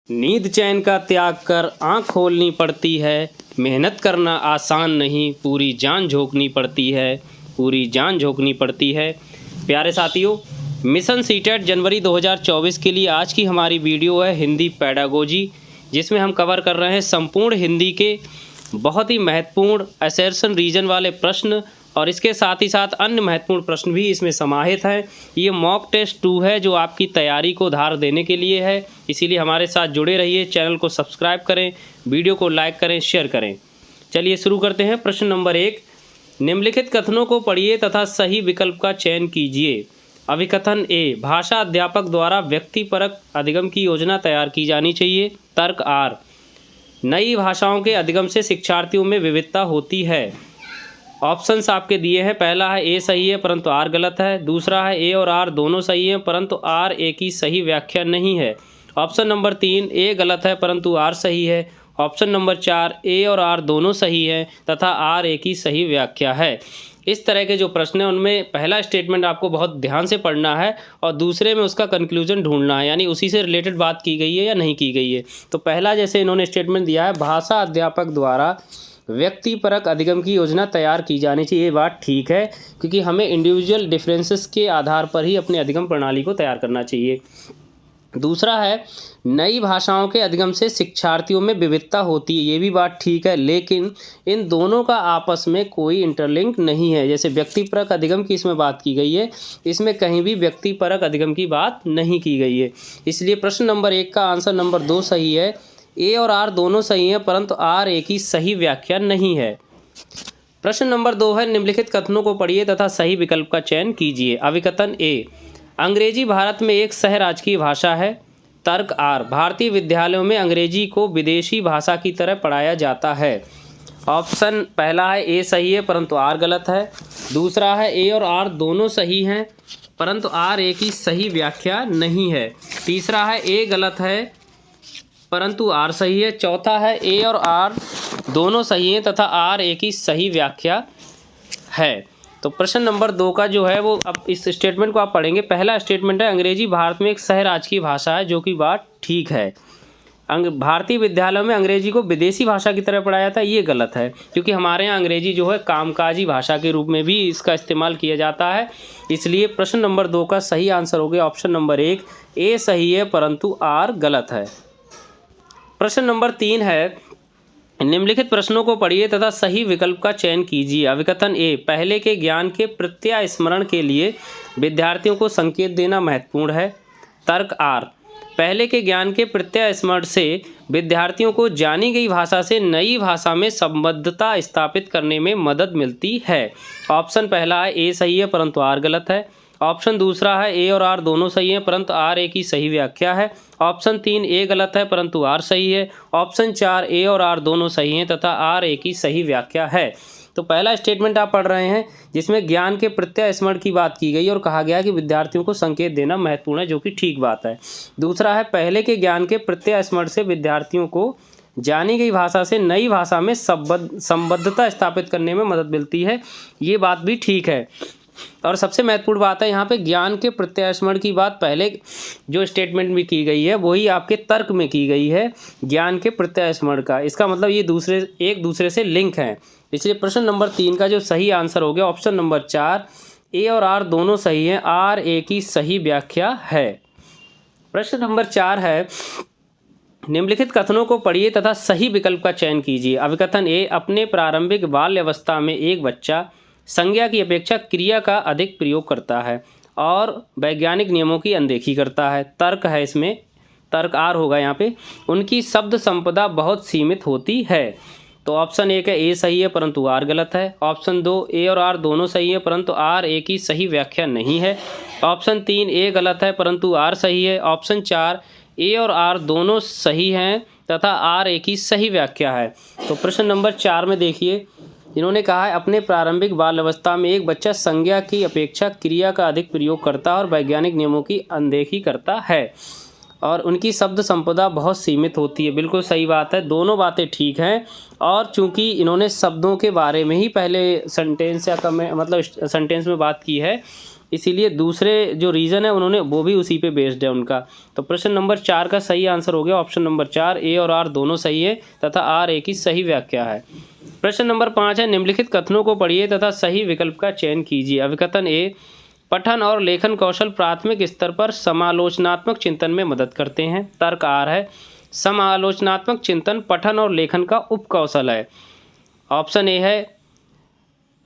नींद चैन का त्याग कर आँख खोलनी पड़ती है, मेहनत करना आसान नहीं, पूरी जान झोंकनी पड़ती है, पूरी जान झोंकनी पड़ती है। प्यारे साथियों, मिशन सीटेट जनवरी 2024 के लिए आज की हमारी वीडियो है हिंदी पेडागोजी, जिसमें हम कवर कर रहे हैं संपूर्ण हिंदी के बहुत ही महत्वपूर्ण असर्शन रीजन वाले प्रश्न और इसके साथ ही साथ अन्य महत्वपूर्ण प्रश्न भी इसमें समाहित हैं। ये मॉक टेस्ट 2 है जो आपकी तैयारी को धार देने के लिए है, इसीलिए हमारे साथ जुड़े रहिए। चैनल को सब्सक्राइब करें, वीडियो को लाइक करें, शेयर करें। चलिए शुरू करते हैं। प्रश्न नंबर 1, निम्नलिखित कथनों को पढ़िए तथा सही विकल्प का चयन कीजिए। अभिकथन ए, भाषा अध्यापक द्वारा व्यक्तिपरक अधिगम की योजना तैयार की जानी चाहिए। तर्क आर, नई भाषाओं के अधिगम से शिक्षार्थियों में विविधता होती है। ऑप्शंस आपके दिए हैं। पहला है ए सही है परंतु आर गलत है। दूसरा है ए और आर दोनों सही हैं परंतु आर ए की सही व्याख्या नहीं है। ऑप्शन नंबर 3, ए गलत है परंतु आर सही है। ऑप्शन नंबर 4, ए और आर दोनों सही हैं तथा आर ए की सही व्याख्या है। इस तरह के जो प्रश्न हैं उनमें पहला स्टेटमेंट आपको बहुत ध्यान से पढ़ना है और दूसरे में उसका कंक्लूजन ढूंढना है, यानी उसी से रिलेटेड बात की गई है या नहीं की गई है। तो पहला जैसे इन्होंने स्टेटमेंट दिया है, भाषा अध्यापक द्वारा व्यक्तिपरक अधिगम की योजना तैयार की जानी चाहिए, ये बात ठीक है, क्योंकि हमें इंडिविजुअल डिफरेंसेस के आधार पर ही अपने अधिगम प्रणाली को तैयार करना चाहिए। दूसरा है, नई भाषाओं के अधिगम से शिक्षार्थियों में विविधता होती है, ये भी बात ठीक है, लेकिन इन दोनों का आपस में कोई इंटरलिंक नहीं है। जैसे व्यक्तिपरक अधिगम की इसमें बात की गई है, इसमें कहीं भी व्यक्तिपरक अधिगम की बात नहीं की गई है। इसलिए प्रश्न नंबर 1 का आंसर नंबर 2 सही है। ए और आर दोनों सही हैं परंतु आर ए की सही व्याख्या नहीं है। प्रश्न नंबर 2 है, निम्नलिखित कथनों को पढ़िए तथा सही विकल्प का चयन कीजिए। अभिकथन ए, अंग्रेजी भारत में एक सह राजकीय भाषा है। तर्क आर, भारतीय विद्यालयों में अंग्रेजी को विदेशी भाषा की तरह पढ़ाया जाता है। ऑप्शन पहला है ए सही है परंतु आर गलत है। दूसरा है ए और आर दोनों सही हैं परंतु आर ए की सही व्याख्या नहीं है। तीसरा है ए गलत है परंतु आर सही है। चौथा है ए और आर दोनों सही हैं तथा आर ए की सही व्याख्या है। तो प्रश्न नंबर 2 का जो है वो, अब इस स्टेटमेंट को आप पढ़ेंगे। पहला स्टेटमेंट है, अंग्रेजी भारत में एक सह राजकीय भाषा है, जो कि बात ठीक है। भारतीय विद्यालयों में अंग्रेजी को विदेशी भाषा की तरह पढ़ाया जाता है, ये गलत है, क्योंकि हमारे यहाँ अंग्रेजी जो है कामकाजी भाषा के रूप में भी इसका इस्तेमाल किया जाता है। इसलिए प्रश्न नंबर 2 का सही आंसर हो गया ऑप्शन नंबर 1, ए सही है परंतु आर गलत है। प्रश्न नंबर 3 है, निम्नलिखित प्रश्नों को पढ़िए तथा सही विकल्प का चयन कीजिए। अभिकथन ए, पहले के ज्ञान के प्रत्यास्मरण के लिए विद्यार्थियों को संकेत देना महत्वपूर्ण है। तर्क आर, पहले के ज्ञान के प्रत्यास्मरण से विद्यार्थियों को जानी गई भाषा से नई भाषा में संबद्धता स्थापित करने में मदद मिलती है। ऑप्शन पहला है ए सही है परंतु आर गलत है। ऑप्शन दूसरा है ए और आर दोनों सही हैं परंतु आर ए की सही व्याख्या है। ऑप्शन 3, ए गलत है परंतु आर सही है। ऑप्शन 4, ए और आर दोनों सही हैं तथा आर ए की सही व्याख्या है। तो पहला स्टेटमेंट आप पढ़ रहे हैं जिसमें ज्ञान के प्रत्यास्मरण की बात की गई और कहा गया कि विद्यार्थियों को संकेत देना महत्वपूर्ण है, जो कि ठीक बात है। दूसरा है, पहले के ज्ञान के प्रत्यास्मरण से विद्यार्थियों को जानी गई भाषा से नई भाषा में संबद्धता स्थापित करने में मदद मिलती है, ये बात भी ठीक है। और सबसे महत्वपूर्ण बात है यहाँ पे, ज्ञान के प्रत्यास्मरण की बात पहले जो स्टेटमेंट में की गई है वही आपके तर्क में की गई है ज्ञान के प्रत्यास्मरण का। इसका मतलब ये एक दूसरे से लिंक हैं। इसलिए प्रश्न नंबर 3 का जो सही आंसर हो गया ऑप्शन नंबर 4, ए और आर दोनों सही हैं, आर ए की सही व्याख्या है। प्रश्न नंबर 4 है, निम्नलिखित कथनों को पढ़िए तथा सही विकल्प का चयन कीजिए। अभिकथन ए, अपने प्रारंभिक बाल्यावस्था में एक बच्चा संज्ञा की अपेक्षा क्रिया का अधिक प्रयोग करता है और वैज्ञानिक नियमों की अनदेखी करता है। तर्क है इसमें, तर्क आर होगा यहाँ पे, उनकी शब्द संपदा बहुत सीमित होती है। तो ऑप्शन 1 है ए सही है परंतु आर गलत है। ऑप्शन 2, ए और आर दोनों सही है परंतु आर ए की सही व्याख्या नहीं है। ऑप्शन 3, ए गलत है परंतु आर सही है। ऑप्शन 4, ए और आर दोनों सही हैं तथा आर ए की सही व्याख्या है। तो प्रश्न नंबर 4 में देखिए, इन्होंने कहा है अपने प्रारंभिक बाल अवस्था में एक बच्चा संज्ञा की अपेक्षा क्रिया का अधिक प्रयोग करता है और वैज्ञानिक नियमों की अनदेखी करता है और उनकी शब्द संपदा बहुत सीमित होती है। बिल्कुल सही बात है, दोनों बातें ठीक हैं। और चूंकि इन्होंने शब्दों के बारे में ही पहले सेंटेंस या मतलब सेंटेंस में बात की है, इसीलिए दूसरे जो रीज़न है उन्होंने वो भी उसी पे बेस्ड है उनका। तो प्रश्न नंबर 4 का सही आंसर हो गया ऑप्शन नंबर 4, ए और आर दोनों सही है तथा आर ए की सही व्याख्या है। प्रश्न नंबर 5 है, निम्नलिखित कथनों को पढ़िए तथा सही विकल्प का चयन कीजिए। अभिकथन ए, पठन और लेखन कौशल प्राथमिक स्तर पर समालोचनात्मक चिंतन में मदद करते हैं। तर्क आर है, समालोचनात्मक चिंतन पठन और लेखन का उपकौशल है। ऑप्शन ए है,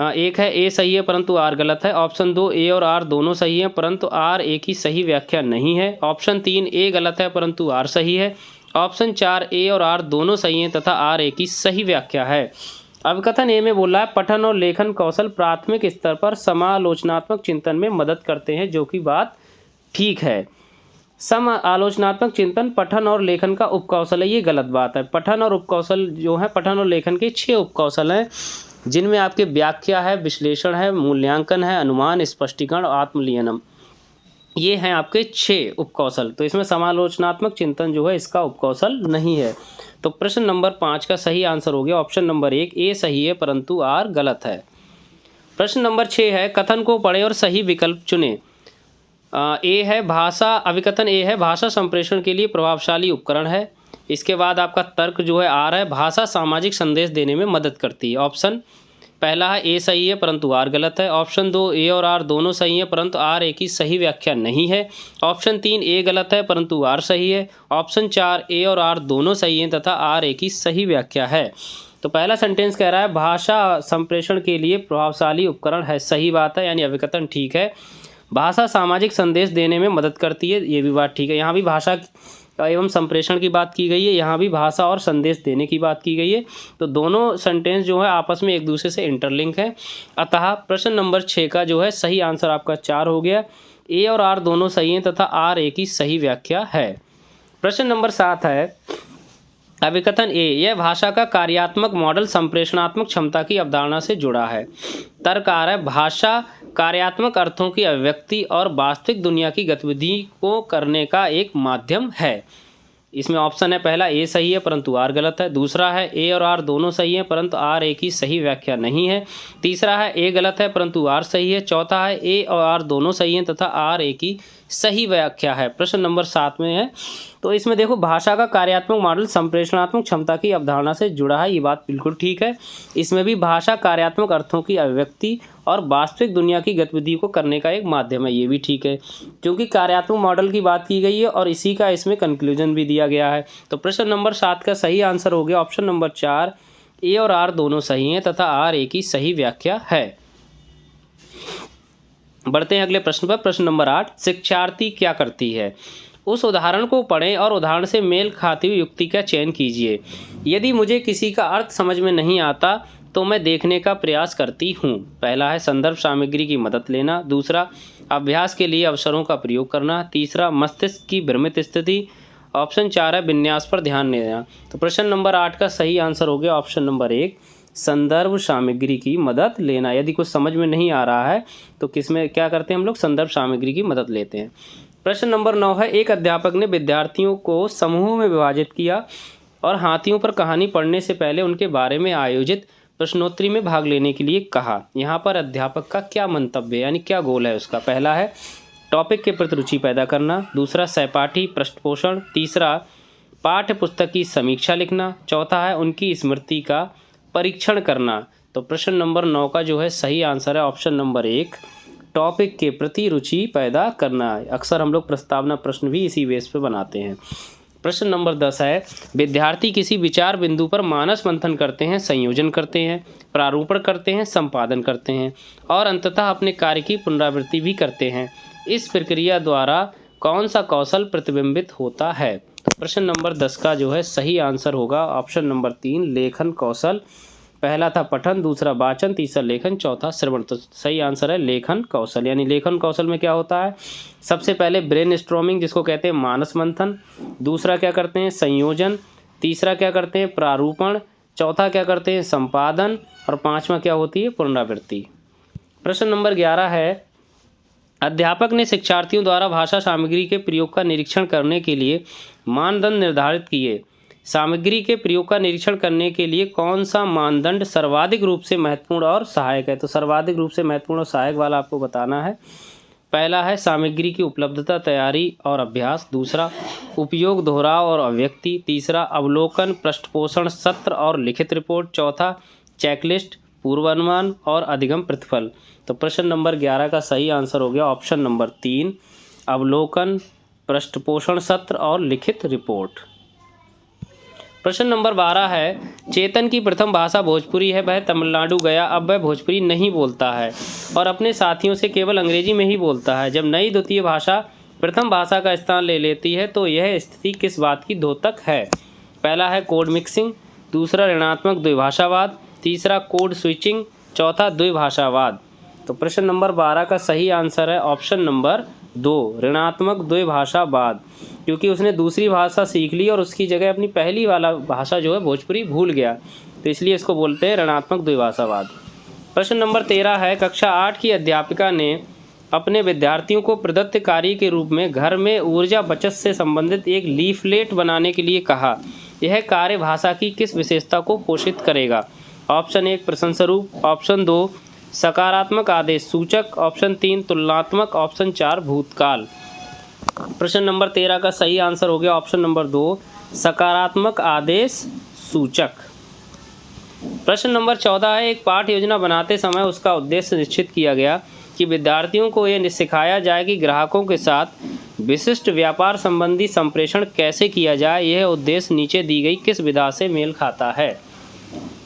एक है ए सही है परंतु आर गलत है। ऑप्शन 2, ए और आर दोनों सही हैं परंतु आर ए की सही व्याख्या नहीं है। ऑप्शन 3, ए गलत है परंतु आर सही है। ऑप्शन 4, ए और आर दोनों सही हैं तथा आर ए की सही व्याख्या है। अभिकथन ए में बोला है, पठन और लेखन कौशल प्राथमिक स्तर पर समालोचनात्मक चिंतन में मदद करते हैं, जो कि बात ठीक है। समालोचनात्मक चिंतन पठन और लेखन का उपकौशल है, ये गलत बात है। पठन और उपकौशल जो है, पठन और लेखन के 6 उपकौशल हैं, जिनमें आपके व्याख्या है, विश्लेषण है, मूल्यांकन है, अनुमान, स्पष्टीकरण और आत्मलियनम, ये हैं आपके 6 उपकौशल। तो इसमें समालोचनात्मक चिंतन जो है इसका उपकौशल नहीं है। तो प्रश्न नंबर 5 का सही आंसर हो गया ऑप्शन नंबर 1, ए सही है परंतु आर गलत है। प्रश्न नंबर 6 है, कथन को पढ़े और सही विकल्प चुने। ए है भाषा, अभिकथन ए है, भाषा संप्रेषण के लिए प्रभावशाली उपकरण है। इसके बाद आपका तर्क जो है आर है, भाषा सामाजिक संदेश देने में मदद करती है। ऑप्शन पहला है ए सही है परंतु आर गलत है। ऑप्शन 2, ए और आर दोनों सही हैं परंतु आर ए की सही व्याख्या नहीं है। ऑप्शन 3, ए गलत है परंतु आर सही है। ऑप्शन 4, ए और आर दोनों सही हैं तथा आर ए की सही व्याख्या है। तो पहला सेंटेंस कह रहा है भाषा संप्रेषण के लिए प्रभावशाली उपकरण है, सही बात है, यानी अभिकथन ठीक है। भाषा सामाजिक संदेश देने में मदद करती है, ये भी बात ठीक है। यहाँ भी भाषा एवं संप्रेषण की बात की गई है, यहाँ भी भाषा और संदेश देने की बात की गई है। तो दोनों सेंटेंस जो है आपस में एक दूसरे से इंटरलिंक है। अतः प्रश्न नंबर 6 का जो है सही आंसर आपका 4 हो गया। ए और आर दोनों सही हैं तथा आर ए की सही व्याख्या है। प्रश्न नंबर 7 है, अभिकथन ए, यह भाषा का कार्यात्मक मॉडल संप्रेषणात्मक क्षमता की अवधारणा से जुड़ा है। तर्क आ रहा है, भाषा कार्यात्मक अर्थों की अभिव्यक्ति और वास्तविक दुनिया की गतिविधि को करने का एक माध्यम है। इसमें ऑप्शन है पहला, ए सही है परंतु आर गलत है। दूसरा है, ए और आर दोनों सही हैं परंतु आर ए की सही व्याख्या नहीं है। तीसरा है, ए गलत है परंतु आर सही है। चौथा है, ए और आर दोनों सही हैं तथा आर ए की सही व्याख्या है। प्रश्न नंबर 7 में है, तो इसमें देखो भाषा का कार्यात्मक मॉडल संप्रेषणात्मक क्षमता की अवधारणा से जुड़ा है, ये बात बिल्कुल ठीक है। इसमें भी भाषा कार्यात्मक अर्थों की अभिव्यक्ति और वास्तविक दुनिया की गतिविधि को करने का एक माध्यम है, ये भी ठीक है, क्योंकि कार्यात्मक मॉडल की बात की गई है और इसी का इसमें कंक्लूजन भी दिया गया है। तो प्रश्न नंबर 7 का सही आंसर हो गया ऑप्शन नंबर 4, ए और आर दोनों सही हैं तथा आर ए की सही व्याख्या है। बढ़ते हैं अगले प्रश्न पर। प्रश्न नंबर 8, शिक्षार्थी क्या करती है। उस उदाहरण को पढ़ें और उदाहरण से मेल खाती हुई युक्ति का चयन कीजिए। यदि मुझे किसी का अर्थ समझ में नहीं आता तो मैं देखने का प्रयास करती हूँ। पहला है संदर्भ सामग्री की मदद लेना। दूसरा, अभ्यास के लिए अवसरों का प्रयोग करना। तीसरा, मस्तिष्क की भ्रमित स्थिति। ऑप्शन 4 है विन्यास पर ध्यान देना। तो प्रश्न नंबर 8 का सही आंसर हो गया ऑप्शन नंबर 1, संदर्भ सामग्री की मदद लेना। यदि कुछ समझ में नहीं आ रहा है तो किसमें क्या करते हैं हम लोग, संदर्भ सामग्री की मदद लेते हैं। प्रश्न नंबर 9 है, एक अध्यापक ने विद्यार्थियों को समूह में विभाजित किया और हाथियों पर कहानी पढ़ने से पहले उनके बारे में आयोजित प्रश्नोत्तरी में भाग लेने के लिए कहा। यहाँ पर अध्यापक का क्या मंतव्य यानी क्या गोल है उसका। पहला है टॉपिक के प्रति रुचि पैदा करना। दूसरा, सहपाठी पृष्ठपोषण। तीसरा, पाठ्य पुस्तक की समीक्षा लिखना। चौथा है उनकी स्मृति का परीक्षण करना। तो प्रश्न नंबर 9 का जो है सही आंसर है ऑप्शन नंबर 1, टॉपिक के प्रति रुचि पैदा करना। अक्सर हम लोग प्रस्तावना प्रश्न भी इसी बेस पे बनाते हैं। प्रश्न नंबर 10 है, विद्यार्थी किसी विचार बिंदु पर मानस मंथन करते हैं, संयोजन करते हैं, प्रारूपण करते हैं, संपादन करते हैं और अंततः अपने कार्य की पुनरावृत्ति भी करते हैं। इस प्रक्रिया द्वारा कौन सा कौशल प्रतिबिंबित होता है। तो प्रश्न नंबर 10 का जो है सही आंसर होगा ऑप्शन नंबर 3, लेखन कौशल। पहला था पठन, दूसरा वाचन, तीसरा लेखन, चौथा श्रवण। तो सही आंसर है लेखन कौशल। यानी लेखन कौशल में क्या होता है, सबसे पहले ब्रेन स्ट्रॉमिंग जिसको कहते हैं मानस मंथन, दूसरा क्या करते हैं संयोजन, तीसरा क्या करते हैं प्रारूपण, चौथा क्या करते हैं संपादन और पांचवा क्या होती है पुनरावृत्ति। प्रश्न नंबर 11 है, अध्यापक ने शिक्षार्थियों द्वारा भाषा सामग्री के प्रयोग का निरीक्षण करने के लिए मानदंड निर्धारित किए। सामग्री के प्रयोग का निरीक्षण करने के लिए कौन सा मानदंड सर्वाधिक रूप से महत्वपूर्ण और सहायक है। तो सर्वाधिक रूप से महत्वपूर्ण और सहायक वाला आपको बताना है। पहला है सामग्री की उपलब्धता, तैयारी और अभ्यास। दूसरा उपयोग, दोहराव और अभिव्यक्ति। तीसरा अवलोकन, पृष्ठपोषण, सत्र और लिखित रिपोर्ट। चौथा चेकलिस्ट, पूर्वानुमान और अधिगम प्रतिफल। तो प्रश्न नंबर 11 का सही आंसर हो गया ऑप्शन नंबर 3, अवलोकन, पृष्ठपोषण, सत्र और लिखित रिपोर्ट। प्रश्न नंबर 12 है, चेतन की प्रथम भाषा भोजपुरी है। वह तमिलनाडु गया, अब वह भोजपुरी नहीं बोलता है और अपने साथियों से केवल अंग्रेजी में ही बोलता है। जब नई द्वितीय भाषा प्रथम भाषा का स्थान ले लेती है तो यह स्थिति किस बात की द्योतक है? पहला है कोड मिक्सिंग, दूसरा ऋणात्मक द्विभाषावाद, तीसरा कोड स्विचिंग, चौथा द्विभाषावाद। तो प्रश्न नंबर 12 का सही आंसर है ऑप्शन नंबर 2, ऋणात्मक द्विभाषावाद, क्योंकि उसने दूसरी भाषा सीख ली और उसकी जगह अपनी पहली वाला भाषा जो है भोजपुरी भूल गया, तो इसलिए इसको बोलते हैं ऋणात्मक द्विभाषावाद। प्रश्न नंबर 13 है, कक्षा 8 की अध्यापिका ने अपने विद्यार्थियों को प्रदत्त कार्य के रूप में घर में ऊर्जा बचत से संबंधित एक लीफलेट बनाने के लिए कहा। यह कार्य भाषा की किस विशेषता को पोषित करेगा? ऑप्शन 1 प्रशंसा रूप, ऑप्शन 2 सकारात्मक आदेश सूचक, ऑप्शन 3 तुलनात्मक, ऑप्शन 4 भूतकाल। प्रश्न नंबर 13 का सही आंसर हो गया ऑप्शन नंबर 2 सकारात्मक आदेश सूचक। प्रश्न नंबर 14 है, एक पाठ योजना बनाते समय उसका उद्देश्य निश्चित किया गया कि विद्यार्थियों को यह सिखाया जाए कि ग्राहकों के साथ विशिष्ट व्यापार संबंधी संप्रेषण कैसे किया जाए। यह उद्देश्य नीचे दी गई किस विधा से मेल खाता है?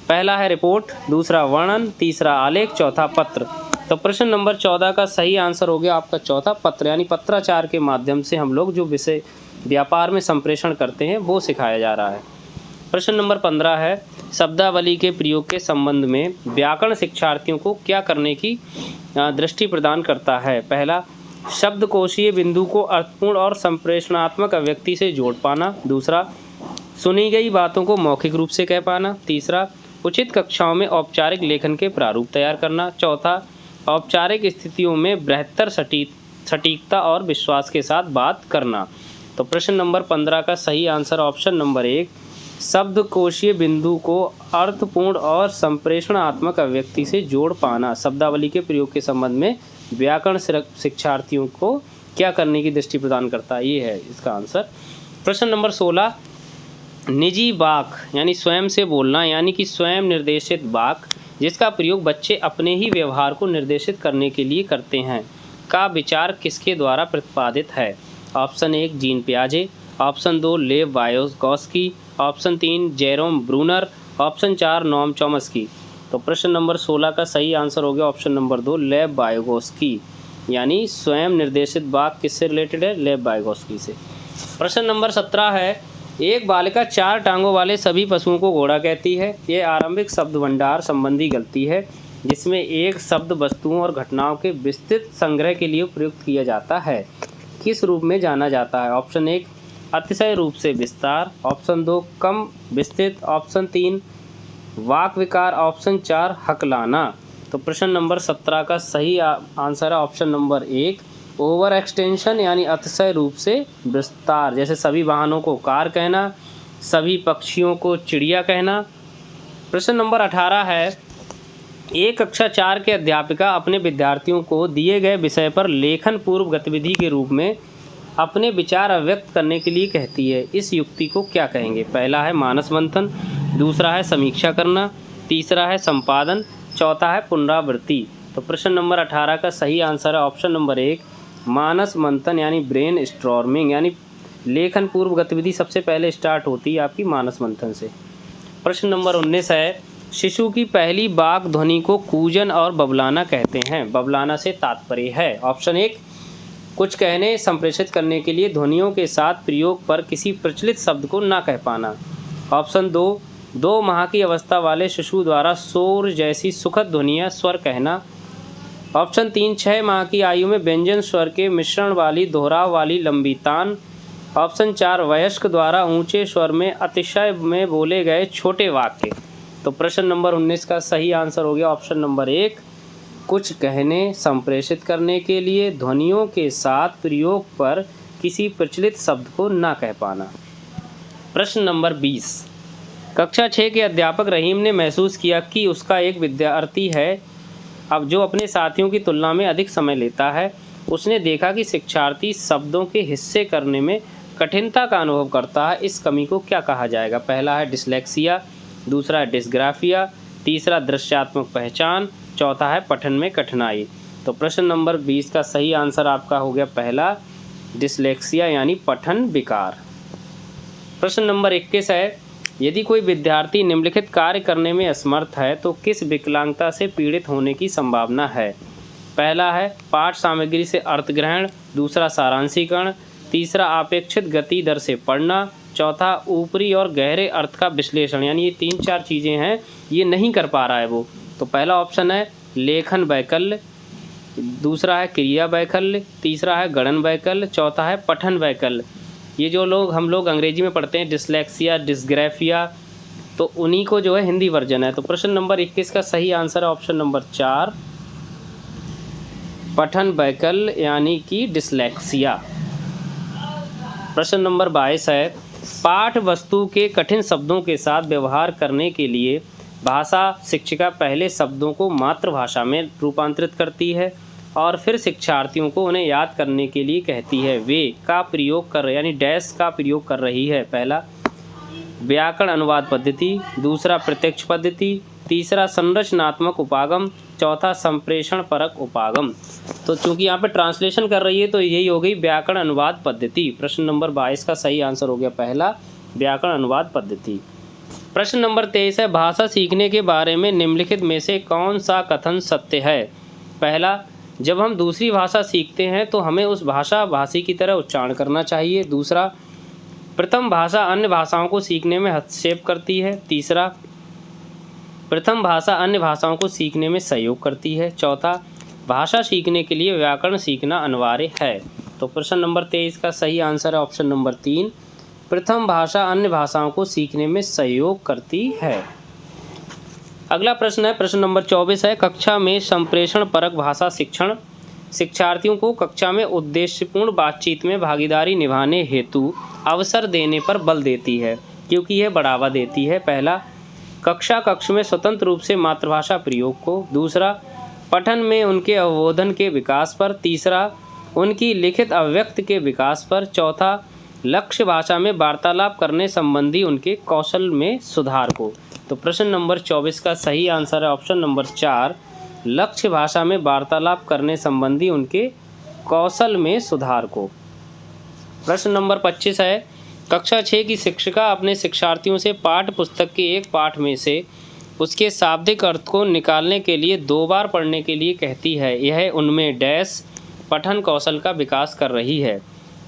पहला है रिपोर्ट, दूसरा वर्णन, तीसरा आलेख, चौथा पत्र। तो प्रश्न नंबर 14 का सही आंसर हो गया आपका चौथा पत्र, यानी पत्राचार के माध्यम से हम लोग जो विषय व्यापार में संप्रेषण करते हैं वो सिखाया जा रहा है। प्रश्न नंबर 15 है, शब्दावली के प्रयोग के संबंध में व्याकरण शिक्षार्थियों को क्या करने की दृष्टि प्रदान करता है? पहला शब्दकोशीय बिंदु को अर्थपूर्ण और संप्रेषणात्मक अभिव्यक्ति से जोड़ पाना। दूसरा सुनी गई बातों को मौखिक रूप से कह पाना। तीसरा उचित कक्षाओं में औपचारिक लेखन के प्रारूप तैयार करना। चौथा औपचारिक स्थितियों में बेहतर सटीकता और विश्वास के साथ बात करना। तो प्रश्न नंबर 15 का सही आंसर ऑप्शन नंबर 1 शब्दकोशीय बिंदु को अर्थपूर्ण और संप्रेषणात्मक अभिव्यक्ति से जोड़ पाना। शब्दावली के प्रयोग के संबंध में व्याकरण शिक्षार्थियों को क्या करने की दृष्टि प्रदान करता है, ये है इसका आंसर। प्रश्न नंबर 16 निजी वाक यानी स्वयं से बोलना यानी कि स्वयं निर्देशित वाक जिसका प्रयोग बच्चे अपने ही व्यवहार को निर्देशित करने के लिए करते हैं का विचार किसके द्वारा प्रतिपादित है? ऑप्शन 1 जीन पियाजे, ऑप्शन 2 लेव Vygotsky, option 3 Jerome Bruner, option 4 Noam Chomsky. तो प्रश्न नंबर 16 का सही आंसर हो गया ऑप्शन नंबर 2 लेव वायगोस्की, यानी स्वयं निर्देशित वाक किससे रिलेटेड है? लेव वायगोस्की से। प्रश्न नंबर 17 है, एक बालिका 4 टांगों वाले सभी पशुओं को घोड़ा कहती है। ये आरंभिक शब्द भंडार संबंधी गलती है जिसमें एक शब्द वस्तुओं और घटनाओं के विस्तृत संग्रह के लिए प्रयुक्त किया जाता है। किस रूप में जाना जाता है? ऑप्शन 1 अतिशय रूप से विस्तार, ऑप्शन 2 कम विस्तृत, ऑप्शन 3 वाक विकार, ऑप्शन 4 हकलाना। तो प्रश्न नंबर 17 का सही आंसर है ऑप्शन नंबर 1 ओवर एक्सटेंशन यानी अतिशय रूप से विस्तार, जैसे सभी वाहनों को कार कहना, सभी पक्षियों को चिड़िया कहना। प्रश्न नंबर 18 है, एक कक्षा 4 के अध्यापिका अपने विद्यार्थियों को दिए गए विषय पर लेखन पूर्व गतिविधि के रूप में अपने विचार अभिव्यक्त करने के लिए कहती है। इस युक्ति को क्या कहेंगे? पहला है मानस मंथन, दूसरा है समीक्षा करना, तीसरा है संपादन, चौथा है पुनरावृत्ति। तो प्रश्न नंबर 18 का सही आंसर है ऑप्शन नंबर 1 मानस मंथन यानी ब्रेन स्टॉर्मिंग, यानी लेखन पूर्व गतिविधि सबसे पहले स्टार्ट होती है आपकी मानस मंथन से। प्रश्न नंबर 19 है, शिशु की पहली वाक ध्वनि को कूजन और बबलाना कहते हैं। बबलाना से तात्पर्य है? ऑप्शन 1 कुछ कहने संप्रेषित करने के लिए ध्वनियों के साथ प्रयोग पर किसी प्रचलित शब्द को ना कह पाना, ऑप्शन 2 माह की अवस्था वाले शिशु द्वारा शोर जैसी सुखद ध्वनियाँ स्वर कहना, ऑप्शन 3 6 माह की आयु में व्यंजन स्वर के मिश्रण वाली दोहराव वाली लंबी तान, ऑप्शन 4 वयस्क द्वारा ऊंचे स्वर में अतिशय में बोले गए छोटे वाक्य। तो प्रश्न नंबर 19 का सही आंसर हो गया ऑप्शन नंबर 1 कुछ कहने संप्रेषित करने के लिए ध्वनियों के साथ प्रयोग पर किसी प्रचलित शब्द को ना कह पाना। प्रश्न नंबर 20 कक्षा 6 के अध्यापक रहीम ने महसूस किया कि उसका एक विद्यार्थी है अब जो अपने साथियों की तुलना में अधिक समय लेता है। उसने देखा कि शिक्षार्थी शब्दों के हिस्से करने में कठिनता का अनुभव करता है। इस कमी को क्या कहा जाएगा? पहला है डिसलेक्सिया, दूसरा है डिस्ग्राफिया, तीसरा दृश्यात्मक पहचान, चौथा है पठन में कठिनाई। तो प्रश्न नंबर 20 का सही आंसर आपका हो गया पहला डिसलेक्सिया यानी पठन विकार। प्रश्न नंबर 21 है, यदि कोई विद्यार्थी निम्नलिखित कार्य करने में असमर्थ है तो किस विकलांगता से पीड़ित होने की संभावना है? पहला है पाठ सामग्री से अर्थ ग्रहण, दूसरा सारांशीकरण, तीसरा अपेक्षित गति दर से पढ़ना, चौथा ऊपरी और गहरे अर्थ का विश्लेषण। यानी ये 3-4 चीज़ें हैं, ये नहीं कर पा रहा है वो। तो पहला ऑप्शन है लेखन वैकल्य, दूसरा है क्रिया वैकल्य, तीसरा है गणन वैकल्य, चौथा है पठन वैकल्य। ये जो लोग हम लोग अंग्रेजी में पढ़ते हैं डिसलेक्सिया, डिस्ग्राफिया, तो उन्हीं को जो है हिंदी वर्जन है। तो प्रश्न नंबर 21 का सही आंसर है ऑप्शन नंबर 4 पठन वैकल्य यानी कि डिसलेक्सिया। प्रश्न नंबर 22 है, पाठ वस्तु के कठिन शब्दों के साथ व्यवहार करने के लिए भाषा शिक्षिका पहले शब्दों को मातृभाषा में रूपांतरित करती है और फिर शिक्षार्थियों को उन्हें याद करने के लिए कहती है। वे का प्रयोग कर यानी डैश का प्रयोग कर रही है। पहला व्याकरण अनुवाद पद्धति, दूसरा प्रत्यक्ष पद्धति, तीसरा संरचनात्मक उपागम, चौथा संप्रेषण परक उपागम। तो चूंकि यहाँ पे ट्रांसलेशन कर रही है तो यही हो गई व्याकरण अनुवाद पद्धति। प्रश्न नंबर 22 का सही आंसर हो गया पहला व्याकरण अनुवाद पद्धति। प्रश्न नंबर 23 है, भाषा सीखने के बारे में निम्नलिखित में से कौन सा कथन सत्य है? पहला, जब हम दूसरी भाषा सीखते हैं तो हमें उस भाषी की तरह उच्चारण करना चाहिए। दूसरा, प्रथम भाषा अन्य भाषाओं को सीखने में हस्तक्षेप करती है। तीसरा, प्रथम भाषा अन्य भाषाओं को सीखने में सहयोग करती है। चौथा, भाषा सीखने के लिए व्याकरण सीखना अनिवार्य है। तो प्रश्न नंबर 23 का सही आंसर है ऑप्शन नंबर 3 प्रथम भाषा अन्य भाषाओं को सीखने में सहयोग करती है। अगला प्रश्न है प्रश्न नंबर 24 है, कक्षा में संप्रेषण परक भाषा शिक्षण शिक्षार्थियों को कक्षा में उद्देश्यपूर्ण बातचीत में भागीदारी निभाने हेतु अवसर देने पर बल देती है क्योंकि यह बढ़ावा देती है। पहला, कक्ष में स्वतंत्र रूप से मातृभाषा प्रयोग को। दूसरा, पठन में उनके अवबोधन के विकास पर। तीसरा, उनकी लिखित अभिव्यक्ति के विकास पर। चौथा, लक्ष्य भाषा में वार्तालाप करने संबंधी उनके कौशल में सुधार को। तो प्रश्न नंबर 24 का सही आंसर है ऑप्शन नंबर 4 लक्ष्य भाषा में वार्तालाप करने संबंधी उनके कौशल में सुधार को। प्रश्न नंबर 25 है, कक्षा 6 की शिक्षिका अपने शिक्षार्थियों से पाठ्य पुस्तक के एक पाठ में से उसके शाब्दिक अर्थ को निकालने के लिए 2 बार पढ़ने के लिए कहती है। यह उनमें डैश पठन कौशल का विकास कर रही है।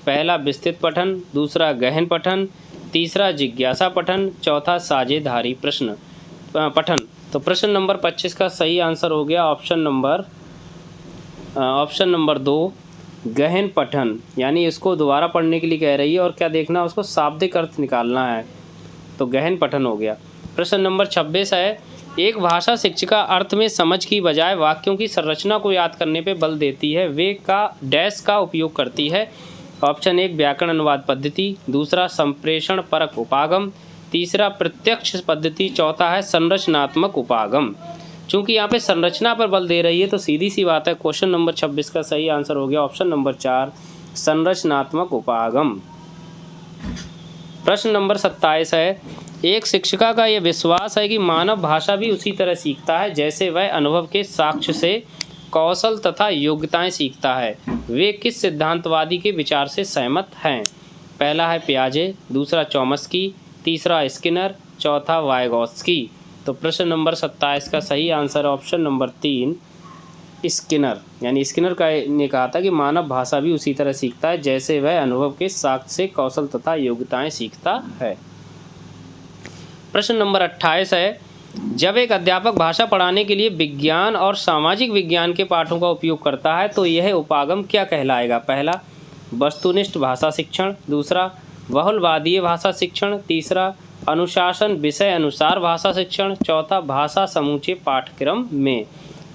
पहला विस्तृत पठन, दूसरा गहन पठन, तीसरा जिज्ञासा पठन, चौथा साझेदारी पठन। तो प्रश्न नंबर 25 का सही आंसर हो गया ऑप्शन नंबर 2 गहन पठन, यानी इसको दोबारा पढ़ने के लिए कह रही है और क्या देखना है, उसको शाब्दिक अर्थ निकालना है, तो गहन पठन हो गया। प्रश्न नंबर 26 है, एक भाषा शिक्षिका अर्थ में समझ की बजाय वाक्यों की संरचना को याद करने पर बल देती है। वे का डैश का उपयोग करती है। ऑप्शन 1 व्याकरण अनुवाद पद्धति, दूसरा संप्रेषण परक उपागम, तीसरा प्रत्यक्ष पद्धति, चौथा है संरचनात्मक उपागम। चूंकि यहाँ पे संरचना पर बल दे रही है तो सीधी सी बात है क्वेश्चन नंबर 26 का सही आंसर हो गया ऑप्शन नंबर 4 संरचनात्मक उपागम। प्रश्न नंबर 27 है, एक शिक्षिका का यह विश्वास है कि मानव भाषा भी उसी तरह सीखता है जैसे वह अनुभव के साक्ष्य से कौशल तथा योग्यताएं सीखता है। वे किस सिद्धांतवादी के विचार से सहमत हैं? पहला है पियाजे, दूसरा चॉम्स्की, तीसरा स्किनर, चौथा वाइगोत्स्की। तो प्रश्न नंबर 27 का सही आंसर ऑप्शन नंबर 3 स्किनर, यानी स्किनर ने कहा था कि मानव भाषा भी उसी तरह सीखता है जैसे वह अनुभव के साक्ष्य से कौशल तथा योग्यताएं सीखता है। प्रश्न नंबर 28 है, जब एक अध्यापक भाषा पढ़ाने के लिए विज्ञान और सामाजिक विज्ञान के पाठों का उपयोग करता है तो यह उपागम क्या कहलाएगा? पहला वस्तुनिष्ठ भाषा शिक्षण, दूसरा बहुलवादीय भाषा शिक्षण, तीसरा अनुशासन विषय अनुसार भाषा शिक्षण, चौथा भाषा समूचे पाठ्यक्रम में।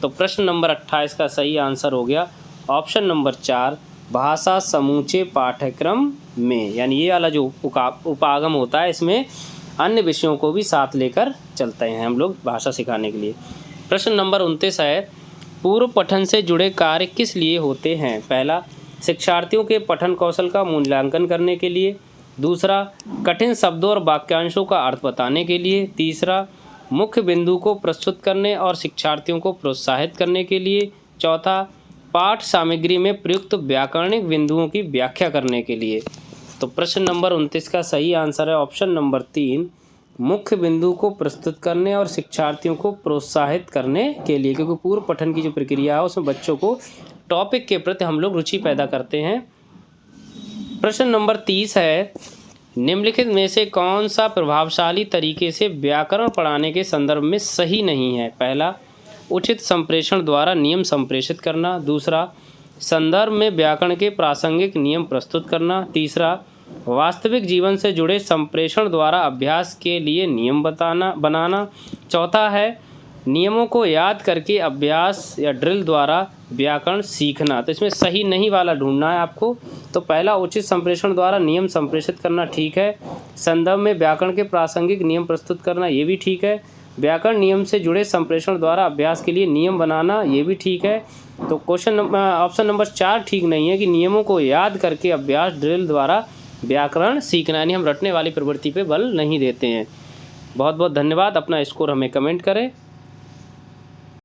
तो प्रश्न नंबर 28 का सही आंसर हो गया ऑप्शन नंबर 4 भाषा समूचे पाठ्यक्रम में, यानी ये वाला जो उपागम होता है इसमें अन्य विषयों को भी साथ लेकर चलते हैं हम लोग भाषा सिखाने के लिए। प्रश्न नंबर 29 है, पूर्व पठन से जुड़े कार्य किस लिए होते हैं? पहला, शिक्षार्थियों के पठन कौशल का मूल्यांकन करने के लिए। दूसरा, कठिन शब्दों और वाक्यांशों का अर्थ बताने के लिए। तीसरा, मुख्य बिंदु को प्रस्तुत करने और शिक्षार्थियों को प्रोत्साहित करने के लिए। चौथा, पाठ सामग्री में प्रयुक्त व्याकरणिक बिंदुओं की व्याख्या करने के लिए। तो प्रश्न नंबर 29 का सही आंसर है ऑप्शन नंबर 3, मुख्य बिंदु को प्रस्तुत करने और शिक्षार्थियों को प्रोत्साहित करने के लिए, क्योंकि पूर्व पठन की जो प्रक्रिया है उसमें बच्चों को टॉपिक के प्रति हम लोग रुचि पैदा करते हैं। प्रश्न नंबर 30 है, निम्नलिखित में से कौन सा प्रभावशाली तरीके से व्याकरण पढ़ाने के संदर्भ में सही नहीं है? पहला, उचित संप्रेषण द्वारा नियम संप्रेषित करना। दूसरा, संदर्भ में व्याकरण के प्रासंगिक नियम प्रस्तुत करना। तीसरा, वास्तविक जीवन से जुड़े संप्रेषण द्वारा अभ्यास के लिए नियम बनाना। चौथा है, नियमों को याद करके अभ्यास या ड्रिल द्वारा व्याकरण सीखना। तो इसमें सही नहीं वाला ढूंढना है आपको। तो पहला, उचित संप्रेषण द्वारा नियम संप्रेषित करना ठीक है। संदर्भ में व्याकरण के प्रासंगिक नियम प्रस्तुत करना, ये भी ठीक है। व्याकरण नियम से जुड़े संप्रेषण द्वारा अभ्यास के लिए नियम बनाना, ये भी ठीक है। तो ऑप्शन नंबर 4 ठीक नहीं है कि नियमों को याद करके अभ्यास ड्रिल द्वारा व्याकरण सीखना, यानी हम रटने वाली प्रवृत्ति पे बल नहीं देते हैं। बहुत बहुत धन्यवाद। अपना स्कोर हमें कमेंट करें।